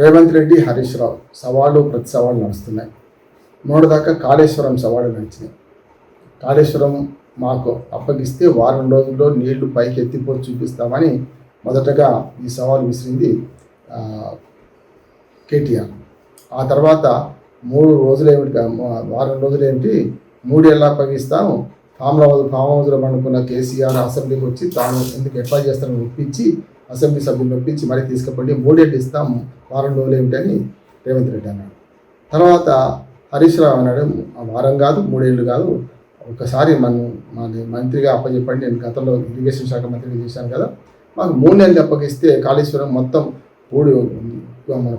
రేవంత్ రెడ్డి, హరీష్ రావు సవాళ్ళు ప్రతి సవాళ్ళు నడుస్తున్నాయి. మొన్నటిదాకా కాళేశ్వరం సవాళ్ళు నడిచినాయి. కాళేశ్వరం మాకు అప్పగిస్తే వారం రోజుల్లో నీళ్లు పైకి ఎత్తిపోయి చూపిస్తామని మొదటగా ఈ సవాల్ విసిరింది కేటీఆర్. ఆ తర్వాత 3 రోజులు ఏమిటి, వారం రోజులు ఏమిటి, 3 ఏళ్ళు అప్పగిస్తాం. ఫామ్ హౌస్లో పండుకున్న కేసీఆర్ అసెంబ్లీకి వచ్చి తాను ఎందుకు ఎట్లా చేస్తానని ఒప్పించి అసెంబ్లీ సభ్యులను ఒప్పించి మరీ తీసుకుపోయి 3 ఏళ్ళు ఇస్తాం, వారం రోజులు ఏమిటని రేవంత్ రెడ్డి అన్నాడు. తర్వాత హరీష్ రావు అన్నాడు, వారం కాదు 3 ఏళ్ళు కాదు, ఒకసారి మంత్రిగా అప్పచెప్పండి, నేను గతంలో ఇరిగేషన్ శాఖ మంత్రిగా చేశాను కదా, మాకు 3 నెలలు అప్పగిస్తే కాళేశ్వరం మొత్తం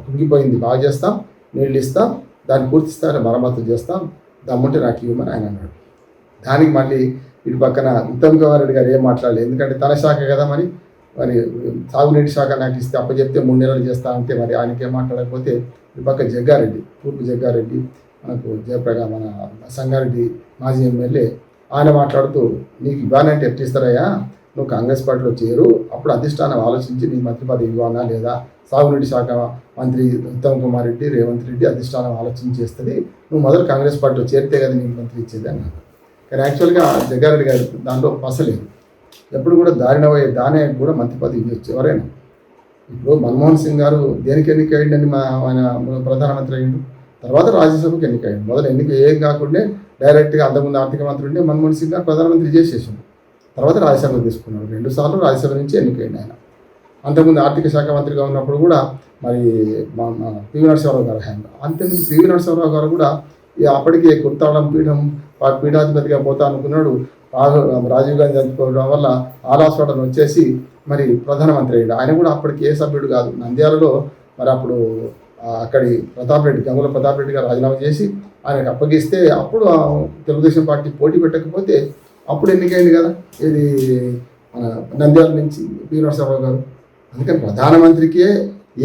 కుంగిపోయింది, బాగా చేస్తాం, నీళ్ళు ఇస్తాం, దాన్ని పూర్తి స్థాయిలో మరమ్మతులు చేస్తాం, దమ్ముంటే నాకు ఇవ్వమని ఆయన అన్నాడు. దానికి మళ్ళీ ఇటు పక్కన ఉత్తమ్ కుమార్ రెడ్డి గారు ఏం మాట్లాడలేదు, ఎందుకంటే తన శాఖ కదా, మరి సాగునీటి శాఖ నాకు ఇస్తే అప్పచెప్తే 3 నెలలు చేస్తా అంటే మరి ఆయనకి ఏం మాట్లాడకపోతే ఇటు పక్క జగ్గారెడ్డి, తూర్పు జగ్గారెడ్డి, మనకు జయప్రగా మన సంగారెడ్డి మాజీ ఎమ్మెల్యే, ఆయన మాట్లాడుతూ నీకు ఇవ్వాలంటే ఎట్లా ఇస్తారయ్యా, నువ్వు కాంగ్రెస్ పార్టీలో చేరు, అప్పుడు అధిష్టానం ఆలోచించి నీ మంత్రి పదవి ఇవ్వాలా లేదా, సాగునీటి శాఖ మంత్రి ఉత్తమ్ కుమార్ రెడ్డి, రేవంత్ రెడ్డి అధిష్టానం ఆలోచన చేస్తుంది, నువ్వు మొదలు కాంగ్రెస్ పార్టీలో చేరితే కదా నీకు మంత్రి ఇచ్చేది అన్నాడు. కానీ యాక్చువల్గా జగ్గారెడ్డి గారు దాంట్లో పసలేదు. ఎప్పుడు కూడా దానే కూడా మంత్రి పదవి ఇవ్వచ్చు ఎవరైనా. ఇప్పుడు మన్మోహన్ సింగ్ గారు దేనికి ఎన్నికయ్యండి, ఆయన ప్రధానమంత్రి అయ్యిండు, తర్వాత రాజ్యసభకు ఎన్నికయ్యండు. మొదలు ఎన్నిక ఏం కాకుండా డైరెక్ట్గా అంతకుముందు ఆర్థిక మంత్రి ఉంటే మన్మోహన్ సింగ్ గారు ప్రధానమంత్రి చేసేసాడు, తర్వాత రాజ్యసభకు తీసుకున్నాడు. 2 సార్లు రాజ్యసభ నుంచి ఎన్నికయ్యండి ఆయన. అంతకుముందు ఆర్థిక శాఖ మంత్రిగా ఉన్నప్పుడు కూడా మరి పివి నరసింహారావు గారు అంతకుముందు పివి నరసింహారావు గారు కూడా అప్పటికే కుర్తాళం పీఠాధిపతిగా పోతా అనుకున్నాడు. రాజీవ్ గాంధీ చనిపోవడం వల్ల ఆలాస్వాడను వచ్చేసి మరి ప్రధానమంత్రి అయ్యాడు. ఆయన కూడా అప్పటికి ఏ సభ్యుడు కాదు. నంద్యాలలో మరి అప్పుడు అక్కడి గంగుల ప్రతాప్ రెడ్డి గారు రాజీనామా చేసి ఆయనకు అప్పగిస్తే అప్పుడు తెలుగుదేశం పార్టీ పోటీ పెట్టకపోతే అప్పుడు ఎన్నికైంది కదా, ఇది నంద్యాల నుంచి పివి నరసింహారావు గారు. అందుకని ప్రధానమంత్రికే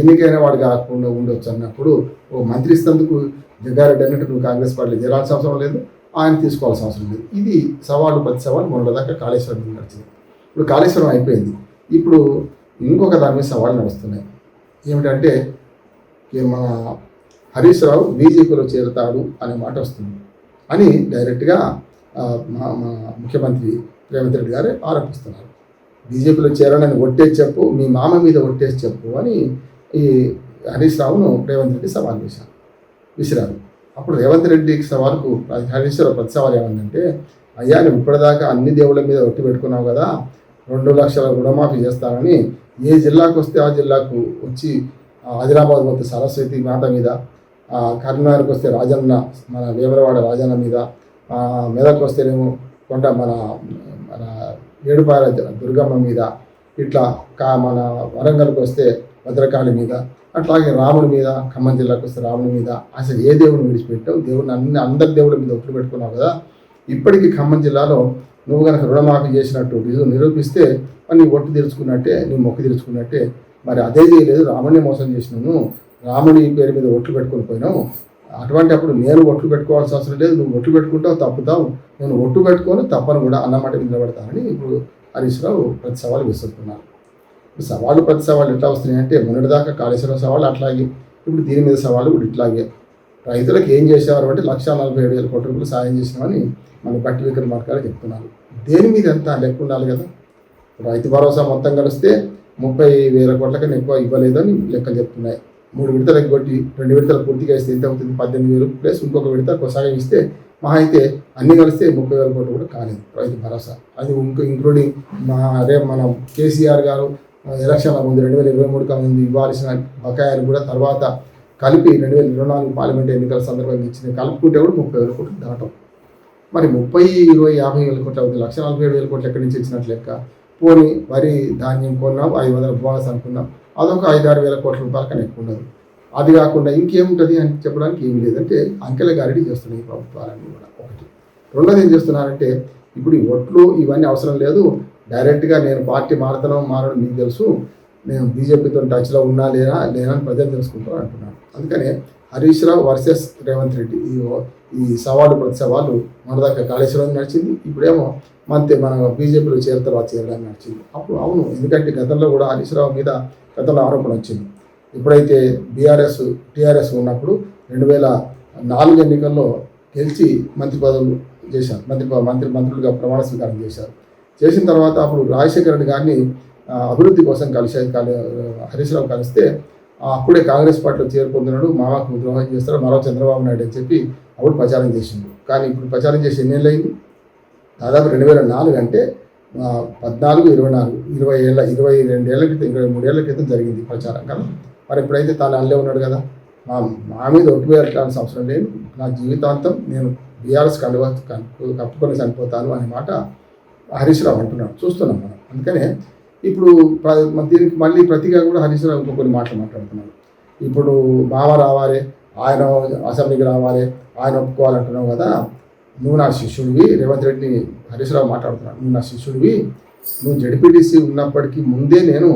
ఎన్నికైన వాడు కాకుండా ఉండొచ్చు అన్నప్పుడు ఓ మంత్రి ఇస్తేందుకు జగ్గారెడ్డి అన్నట్టు నువ్వు కాంగ్రెస్ పార్టీలో చేరాల్సిన అవసరం లేదు, ఆయన తీసుకోవాల్సిన అవసరం లేదు. ఇది సవాళ్ళు ప్రతి సవాళ్ళు మొన్నదాకా కాళేశ్వరం నడిచింది. ఇప్పుడు కాళేశ్వరం అయిపోయింది. ఇప్పుడు ఇంకొక దాని మీద సవాళ్ళు నడుస్తున్నాయి. ఏమిటంటే మన హరీష్ రావు బీజేపీలో చేరుతాడు అనే మాట వస్తుంది అని డైరెక్ట్గా మా ముఖ్యమంత్రి రేవంత్ రెడ్డి గారే ఆరోపిస్తున్నారు. బీజేపీలో చేరాలని ఒట్టేసి చెప్పు, మీ మామ మీద ఒట్టేసి చెప్పు అని ఈ హరీష్ రావును రేవంత్ రెడ్డి సవాల్ విసిరారు. అప్పుడు రేవంత్ రెడ్డికి సవాల్కు హరీష్ రావు ప్రతి సవాల్ ఏమందంటే, అయ్యా నువ్వు ఇప్పటిదాకా అన్ని దేవుళ్ళ మీద ఒట్టి పెట్టుకున్నావు కదా, 2 లక్షల రుణమాఫీ చేస్తానని ఏ జిల్లాకు వస్తే ఆ జిల్లాకు వచ్చి, ఆదిలాబాద్ పోతే సరస్వతి మాత మీద, కరీంనగర్కి వస్తే రాజన్న మన వేమరవాడ రాజన్న మీద, మెదక్ వస్తేనేమో కొండ మన ఏడుపాయల దుర్గమ్మ మీద, ఇట్లా మన వరంగల్కి వస్తే భద్రకాళి మీద, అట్లాగే రాముడి మీద, ఖమ్మం జిల్లాకు వస్తే రాముడి మీద, అసలు ఏ దేవుడిని విడిచిపెట్టావు, దేవుడిని అందరి దేవుళ్ళ మీద ఒట్లు పెట్టుకున్నావు కదా, ఇప్పటికీ ఖమ్మం జిల్లాలో నువ్వు కనుక రుణమాఫీ చేసినట్టు నిరూపిస్తే మరి నీ ఒట్టు తీర్చుకున్నట్టే, నీ మొక్కు తీర్చుకున్నట్టే. మరి అదే చేయలేదు, రాముడిని మోసం చేసినాను, రాముడి పేరు మీద ఒట్లు పెట్టుకొని పోయినావు, అటువంటి అప్పుడు నేను ఒట్లు పెట్టుకోవాల్సిన అవసరం లేదు, నువ్వు ఒట్లు పెట్టుకుంటావు తప్పుతావు, నేను ఒట్టు పెట్టుకొని తప్పను కూడా అన్నమాట నిలబడతానని ఇప్పుడు హరీష్ రావు ప్రతి సవాలు విసురుతున్నారు. ఇప్పుడు సవాళ్ళు ప్రతి సవాళ్ళు ఎట్లా వస్తున్నాయంటే, మొన్నటిదాకా కాళేశ్వరం సవాళ్ళు అట్లాగే, ఇప్పుడు దీని మీద సవాళ్ళు కూడా ఇట్లాగే. రైతులకు ఏం చేసేవారు అంటే 1,47,000 కోట్ల రూపాయలు సాయం చేసినామని మన బట్టి విక్రమార్క గారు చెప్తున్నారు. దేని మీద ఎంత లెక్క ఉండాలి కదా. రైతు భరోసా మొత్తం కలిస్తే 30,000 కోట్ల కన్నా ఎక్కువ ఇవ్వలేదని లెక్కలు చెప్తున్నాయి. 3 విడతలు ఎగ్గొట్టి 2 విడతలు పూర్తిగా ఇస్తే ఎంత అవుతుంది, 18,000 ప్లస్ ఇంకొక విడత కొనసాగం ఇస్తే మహా అయితే అన్నీ కలిస్తే 30,000 కోట్లు కూడా కాలేదు రైతు భరోసా. అది ఇంక్లూడింగ్ మన కేసీఆర్ గారు ఎలక్షన్ల ముందు 2023 ముందు ఇవ్వాల్సిన బకాయిలు కూడా తర్వాత కలిపి 2024 పార్లమెంట్ ఎన్నికల సందర్భంగా ఇచ్చిన కలుపుకుంటే కూడా 30,000 కోట్లు దాటం. మరి 30, 20, 50,000 కోట్లు అవుతుంది, 1,47,000 కోట్లు ఎక్కడి నుంచి ఇచ్చినట్లు లెక్క. పోనీ వరి ధాన్యం కొన్నాం, 500 బోనస్ అనుకున్నాం, అదొక 5-6 కోట్ల రూపాయల కన్నా ఎక్కువ ఉన్నది. అది కాకుండా ఇంకేముంటుంది అని చెప్పడానికి ఏమీ లేదంటే అంకెల గారిడి చేస్తున్నాయి ఈ ప్రభుత్వాలన్నీ కూడా. ఒకటి. రెండోది ఏం చేస్తున్నారంటే, ఇప్పుడు ఈ ఒట్లు ఇవన్నీ అవసరం లేదు, డైరెక్ట్గా నేను పార్టీ మారడం మీకు తెలుసు, నేను బీజేపీతో టచ్లో ఉన్నా లేనని ప్రజలు తెలుసుకుంటారు అంటున్నాను. అందుకనే హరీష్ రావు వర్సెస్ రేవంత్ రెడ్డి ఈ సవాళ్ళు ప్రతి సవాళ్ళు మొన్నదాకా కాళేశ్వరం నడిచింది, ఇప్పుడేమో మన బీజేపీలో చేరడానికి నడిచింది. అప్పుడు అవును, ఎందుకంటే గతంలో కూడా హరీష్ రావు మీద గతంలో ఆరోపణ వచ్చింది, ఎప్పుడైతే టీఆర్ఎస్ ఉన్నప్పుడు 2004 ఎన్నికల్లో గెలిచి మంత్రి పదవులు చేశారు, మంత్రులుగా ప్రమాణ స్వీకారం చేశారు. చేసిన తర్వాత అప్పుడు రాజశేఖర రెడ్డి గారిని అభివృద్ధి కోసం హరీష్ రావు కలిస్తే అప్పుడే కాంగ్రెస్ పార్టీలో చేరుకుంటున్నాడు, మామకు ద్రోహం చేస్తాడు, మరో చంద్రబాబు నాయుడు అని చెప్పి అప్పుడు ప్రచారం చేసిండు. కానీ ఇప్పుడు ప్రచారం చేసి ఎన్నేళ్ళు అయింది? దాదాపు 2004 అంటే 14, 24, 22 ఏళ్ళ క్రితం, 23 ఏళ్ల క్రితం జరిగింది ప్రచారం కదా. మరి ఎప్పుడైతే తాను అల్లే ఉన్నాడు కదా, మా మీద ఒట్టువేయాల్సిన అవసరం లేదు, నా జీవితాంతం నేను బీఆర్ఎస్ కప్పుకొని చనిపోతాను అనే మాట హరీష్ రావు అంటున్నాడు, చూస్తున్నాం మనం. అందుకనే ఇప్పుడు దీనికి మళ్ళీ ప్రతిగా కూడా హరీష్ రావు ఇంకొన్ని మాటలు మాట్లాడుతున్నాడు. ఇప్పుడు మామ రావాలి, ఆయన అసెంబ్లీకి రావాలి, ఆయన ఒప్పుకోవాలంటున్నావు కదా, నువ్వు నా శిష్యుడివి. రేవంత్ రెడ్డిని హరీష్ రావు మాట్లాడుతున్నాడు, నువ్వు నా శిష్యుడివి, నువ్వు జడ్పీటీసీ ఉన్నప్పటికీ ముందే నేను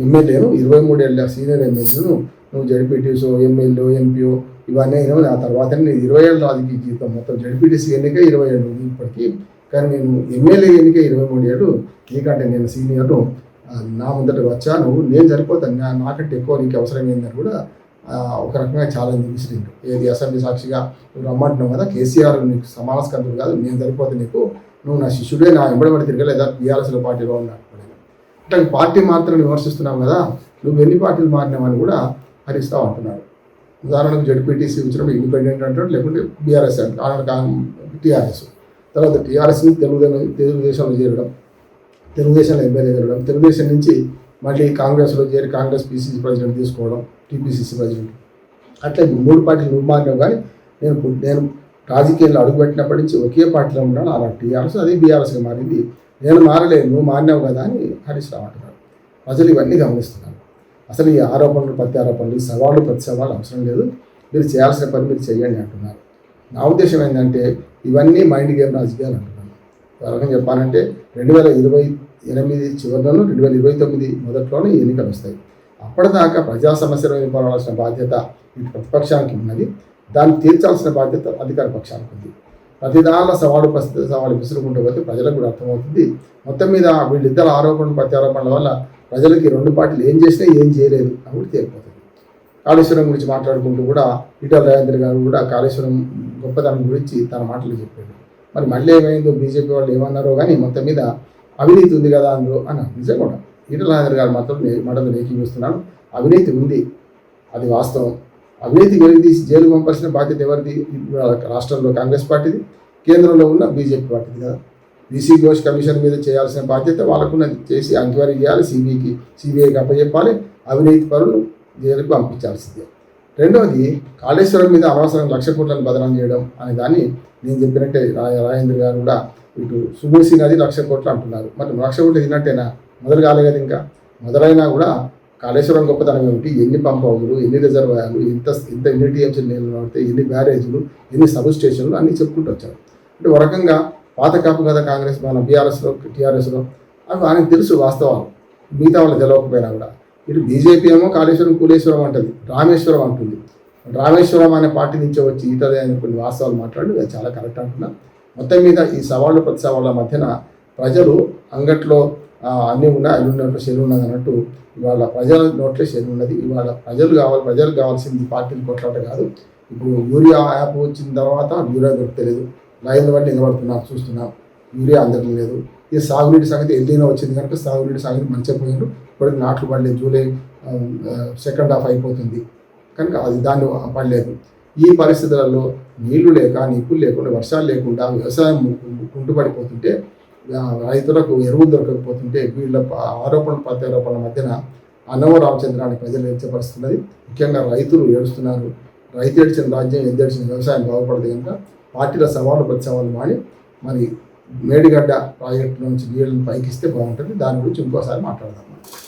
ఎమ్మెల్యేను, 23 ఏళ్ళ సీనియర్ ఎమ్మెల్యేను, నువ్వు జడ్పీటీసీ ఎమ్మెల్యే ఎంపీఓ ఇవన్నీ అయినా ఆ తర్వాత నేను 20 ఏళ్ళ రాజకీయ జీవితం, మొత్తం జడ్పీటీసీ ఎన్నిక 20 ఏళ్ళు ఇప్పటికీ, కానీ నేను ఎమ్మెల్యే ఎన్నిక 23 ఏళ్ళు, నీకంటే నేను సీనియర్ను, నా ముందట వచ్చాను, నేను సరిపోతాను, నాకంటే ఎక్కువ నీకు అవసరం ఏందని కూడా ఒక రకంగా ఛాలెంజ్ విసిరిండు. ఏది అసెంబ్లీ సాక్షిగా నువ్వు రమ్మంటున్నావు కదా, కేసీఆర్ నీకు సమానస్కందుడు కాదు, నేను సరిపోతే నీకు, నువ్వు నా శిష్యుడే, నా వెంబడి తిరగలేదా బీఆర్ఎస్లో పార్టీలో ఉన్నాడు. అంటే పార్టీ మాత్రం విమర్శిస్తున్నావు కదా, నువ్వు ఎన్ని పార్టీలు మారినావని కూడా హరీష్ రావు అంటున్నాడు. ఉదాహరణకు జడ్పీటీసీ వచ్చినప్పుడు ఇండిపెండెంట్ అంటాడు, లేకుంటే బీఆర్ఎస్ అంటాడు, టీఆర్ఎస్. తర్వాత టీఆర్ఎస్ని తెలుగుదేశంలో చేరడం, తెలుగుదేశంలో ఎమ్మెల్యే జరగడం, తెలుగుదేశం నుంచి మళ్ళీ కాంగ్రెస్లో చేరి కాంగ్రెస్ పీసీసీ ప్రెసిడెంట్ తీసుకోవడం, టీపీసీసీ ప్రెసిడెంట్, అట్లా 3 పార్టీలు నువ్వు మారినావు. కానీ నేను రాజకీయాల్లో అడుగుపెట్టినప్పటి నుంచి ఒకే పార్టీలో ఉన్నాను, అలా టీఆర్ఎస్ అదే బీఆర్ఎస్గా మారింది, నేను మారలేదు, నువ్వు మారినావు కదా అని హరీష్ రావు అంటున్నాడు. ప్రజలు ఇవన్నీ గమనిస్తున్నారు. అసలు ఈ ఆరోపణలు ప్రత్యారోపణలు, సవాళ్ళు ప్రతి సవాళ్ళు అవసరం లేదు, మీరు చేయాల్సిన పని మీరు చేయండి అంటున్నారు. నా ఉద్దేశం ఏంటంటే ఇవన్నీ మైండ్ గేమ్ రాజకీయాలు అంటున్నాను. త్వరగా చెప్పాలంటే 2028 చివరిలోనూ 2029 మొదట్లోనే ఎన్నికలు వస్తాయి. అప్పటిదాకా ప్రజా సమస్యలను పోరాడాల్సిన బాధ్యత ఇటు ప్రతిపక్షానికి ఉన్నది, దాన్ని తీర్చాల్సిన బాధ్యత అధికార పక్షానికి ఉంది. ప్రతిదానిలో సవాలు విసురుకుంటూ పోతే ప్రజలకు కూడా అర్థమవుతుంది. మొత్తం మీద వీళ్ళిద్దరు ఆరోపణలు ప్రత్యారోపణల వల్ల ప్రజలకి 2 పార్టీలు ఏం చేసినా ఏం చేయలేదు అని కూడా తేలిపోతుంది. కాళేశ్వరం గురించి మాట్లాడుకుంటూ కూడా ఈటెల రాజేందర్ గారు కూడా కాళేశ్వరం గొప్పతనం గురించి తన మాటలు చెప్పాడు. మరి మళ్ళీ ఏమైందో బీజేపీ వాళ్ళు ఏమన్నారో కానీ మొత్తం మీద అవినీతి ఉంది కదా అందులో అని నిజం కూడా ఈటెల రాజేందర్ గారు మాటలు ఏకీవిస్తున్నాను. అవినీతి ఉంది, అది వాస్తవం. అవినీతి వెలిగితీసి జైలు పంపాల్సిన బాధ్యత ఎవరిది? రాష్ట్రంలో కాంగ్రెస్ పార్టీది, కేంద్రంలో ఉన్న బీజేపీ పార్టీది కదా. బీసీ ఘోష్ కమిషన్ మీద చేయాల్సిన బాధ్యత వాళ్ళకున్నది, చేసి ఎంక్వైరీ చేయాలి, సిబిఐకి అప్పచెప్పాలి, అవినీతి పరులు జైలుకు పంపించాల్సిందే. రెండవది, కాళేశ్వరం మీద అనవసరం 1,00,000 కోట్లను బదనాం చేయడం అనే దాన్ని నేను చెప్పినట్టే రాజేంద్ర గారు కూడా ఇటు సుమూసి నది 1,00,000 కోట్లు అంటున్నారు. మరి 1,00,000 కోట్లు తిన్నట్టేనా? మొదలు కాలే కదా, ఇంకా మొదలైనా కూడా కాళేశ్వరం గొప్పతనం ఏమిటి, ఎన్ని పంప్ హౌజులు, ఎన్ని రిజర్వాయర్లు, ఇంత ఎన్ని టీఎంసీ నీళ్ళు పడితే, ఎన్ని బ్యారేజీలు, ఎన్ని సబ్ స్టేషన్లు అన్నీ చెప్పుకుంటూ వచ్చారు. అంటే ఒక రకంగా పాత కాపు కదా కాంగ్రెస్, మన బీఆర్ఎస్లో టీఆర్ఎస్లో, అవి ఆయనకు తెలుసు వాస్తవాలు, మిగతా వాళ్ళు తెలవకపోయినా కూడా. ఇటు బీజేపీ ఏమో కాళేశ్వరం కూలేశ్వరం అంటుంది, రామేశ్వరం అంటుంది. రామేశ్వరం అనే పార్టీ నుంచి వచ్చి ఇతర కొన్ని వాస్తవాలు మాట్లాడి అది చాలా కరెక్ట్ అంటున్నా. మొత్తం మీద ఈ సవాళ్ళు ప్రతి సవాళ్ళ మధ్యన ప్రజలు అంగట్లో అన్నీ ఉన్నాయి, అన్ని ఉన్నట్లు శని ఉన్నది అన్నట్టు ఇవాళ ప్రజల నోట్లే శని ఉన్నది. ఇవాళ ప్రజలకు కావాల్సింది పార్టీలు కొట్లాట కాదు. ఇప్పుడు యూరియా యాప్ వచ్చిన తర్వాత యూరియా దొరకలేదు, లైన్ల బట్టి నిలబడుతున్నాం, చూస్తున్నాం, యూరియా అందడం లేదు. ఈ సాగునీటి సంగతి ఎల్లీలో వచ్చింది కనుక సాగునీటి సంగతి మంచిగా పోయినారు. ఇప్పటికి నాట్లు పడలేదు, జూలై సెకండ్ హాఫ్ అయిపోతుంది కనుక అది దాన్ని పడలేదు. ఈ పరిస్థితులలో నీళ్లు లేక, నిప్పులు లేకుండా, వర్షాలు లేకుండా వ్యవసాయం కుంటుపడిపోతుంటే, రైతులకు ఎరువులు దొరకకపోతుంటే, వీళ్ళ ఆరోపణలు ప్రత్యారోపణల మధ్యన అన్నవ రామచంద్రాన్ని ప్రజలు వ్యక్తపరుస్తున్నది. ముఖ్యంగా రైతులు ఏడుస్తున్నారు. రైతు ఏడ్చిన రాజ్యం, ఎద్దేడ్చిన వ్యవసాయం బాగుపడదు కనుక పార్టీల సవాళ్ళు ప్రతి సవాళ్ళు మాని మరి మేడిగడ్డ ప్రాజెక్టు నుంచి నీళ్ళని పైకిస్తే బాగుంటుంది. దాని గురించి ఇంకోసారి మాట్లాడదాం.